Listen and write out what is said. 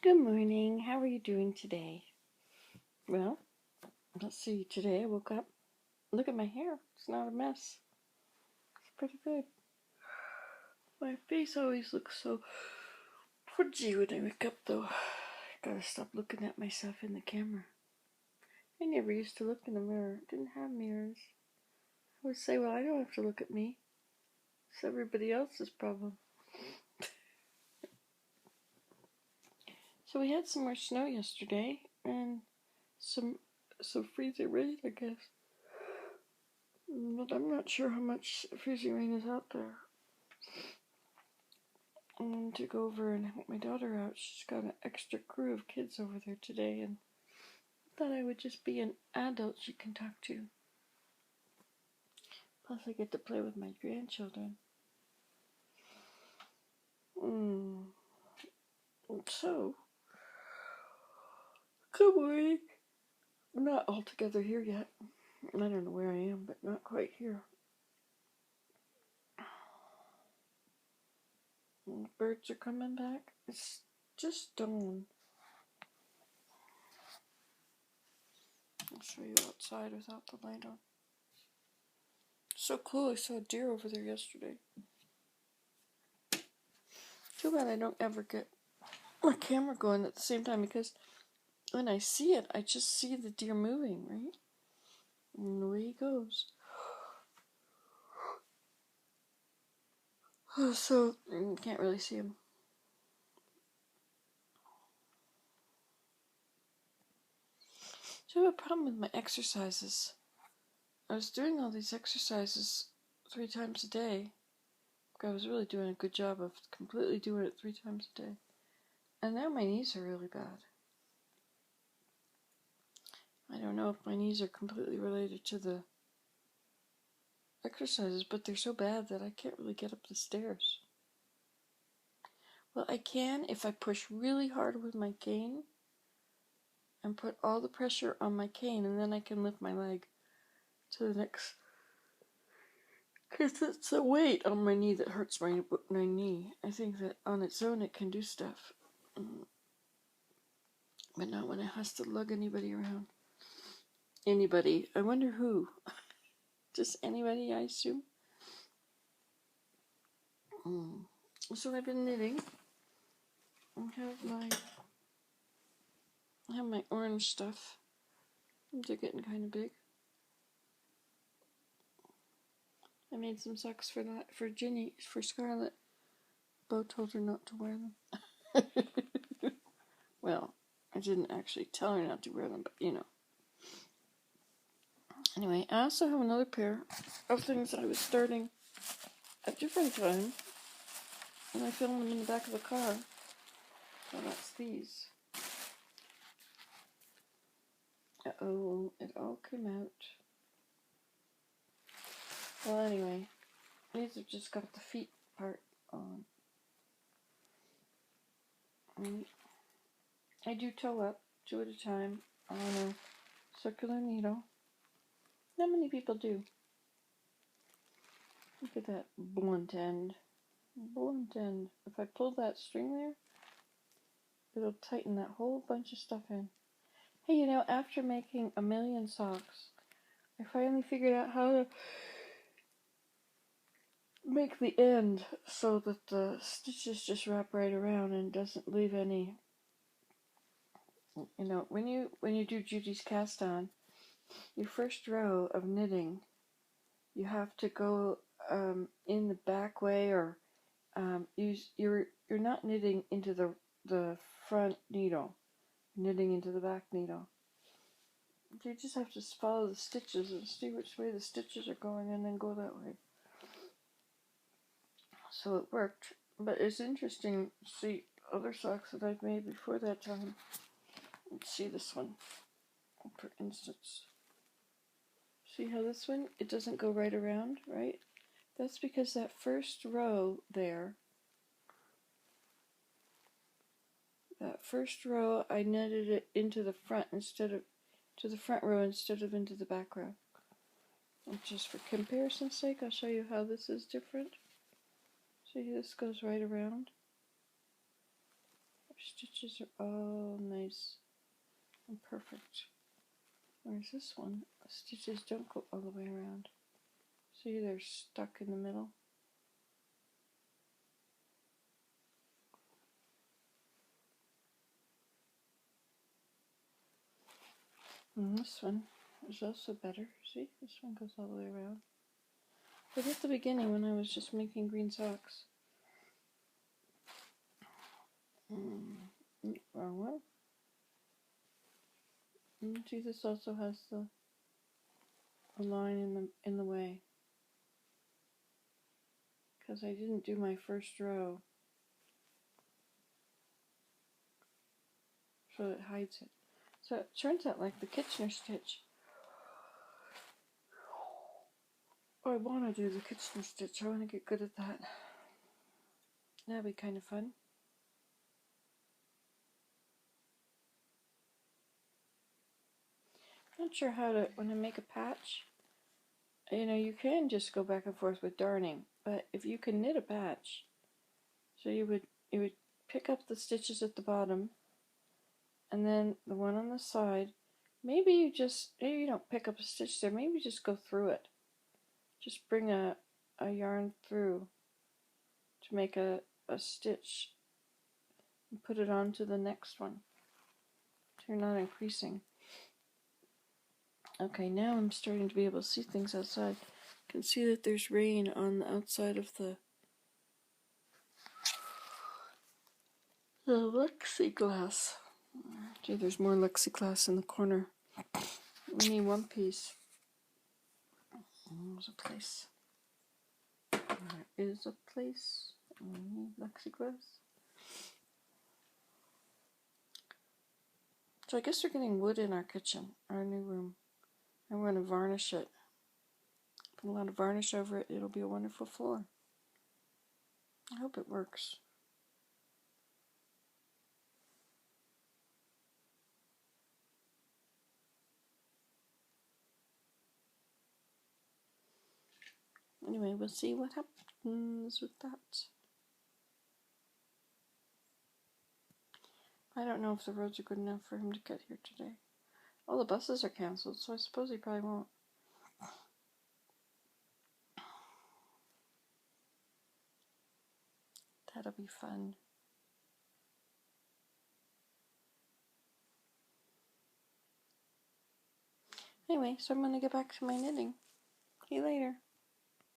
Good morning. How are you doing today? Well, let's see. Today I woke up. Look at my hair. It's not a mess. It's pretty good. My face always looks so pudgy when I wake up, though. I gotta stop looking at myself in the camera. I never used to look in the mirror. Didn't have mirrors. I would say, well, I don't have to look at me. It's everybody else's problem. So we had some more snow yesterday, and some freezing rain, I guess. But I'm not sure how much freezing rain is out there. And to go over and help my daughter out. She's got an extra crew of kids over there today, and I thought I would just be an adult she can talk to. Plus, I get to play with my grandchildren. So, good morning. I'm not all together here yet. I don't know where I am, but not quite here. And the birds are coming back. It's just dawn. I'll show you outside without the light on. So cool, I saw a deer over there yesterday. Too bad I don't ever get my camera going at the same time, because when I see it, I just see the deer moving, right? And away he goes. So, you can't really see him. So I have a problem with my exercises. I was doing all these exercises 3 times a day. I was really doing a good job of completely doing it 3 times a day. And now my knees are really bad. I don't know if my knees are completely related to the exercises, but they're so bad that I can't really get up the stairs. Well, I can if I push really hard with my cane and put all the pressure on my cane, and then I can lift my leg to the next. Because it's the weight on my knee that hurts my knee. I think that on its own it can do stuff. But not when it has to lug anybody around. Anybody. I wonder who. Just anybody, I assume. So I've been knitting. I have my orange stuff. They're getting kind of big. I made some socks for Ginny, for Scarlett. Bo told her not to wear them. Well, I didn't actually tell her not to wear them, but you know. Anyway, I also have another pair of things that I was starting at different time, and I filmed them in the back of the car. So that's these. Uh-oh, it all came out. Well, anyway, these have just got the feet part on. I do toe up 2 at a time on a circular needle. Not many people do. Look at that blunt end. Blunt end. If I pull that string there, it'll tighten that whole bunch of stuff in. Hey, you know, after making 1,000,000 socks, I finally figured out how to make the end so that the stitches just wrap right around and doesn't leave any. You know, when you do Judy's cast on, your first row of knitting, you have to go in the back way, or you're not knitting into the front needle, knitting into the back needle. You just have to follow the stitches and see which way the stitches are going, and then go that way. So it worked, but it's interesting to see other socks that I've made before that time. Let's see this one, for instance. See how this one, it doesn't go right around, right? That's because that first row there, I knitted it into the front to the front row instead of into the back row. And just for comparison's sake, I'll show you how this is different. See, this goes right around. stitches are all nice and perfect. Whereas this one, the stitches don't go all the way around. See, they're stuck in the middle. And this one is also better. See, this one goes all the way around. But at the beginning, when I was just making green socks, wrong one. See, this also has the line in the way, because I didn't do my first row, so it hides it. So it turns out like the Kitchener stitch. I want to do the Kitchener stitch. I want to get good at that. That'd be kind of fun. Not sure how to, when I make a patch, you know, you can just go back and forth with darning, but if you can knit a patch, so you would pick up the stitches at the bottom, and then the one on the side, maybe you don't pick up a stitch there, maybe just go through it. Just bring a yarn through to make a stitch and put it onto the next one, so you're not increasing. Okay, now I'm starting to be able to see things outside. You can see that there's rain on the outside of the plexiglass. Gee, there's more plexiglass in the corner. We need one piece. There's a place. There is a place. We need plexiglass. So I guess we're getting wood in our kitchen, our new room. And we're going to varnish it. Put a lot of varnish over it. It'll be a wonderful floor. I hope it works. Anyway, we'll see what happens with that. I don't know if the roads are good enough for him to get here today. All the buses are cancelled, so I suppose he probably won't. That'll be fun. Anyway, so I'm going to get back to my knitting. See you later.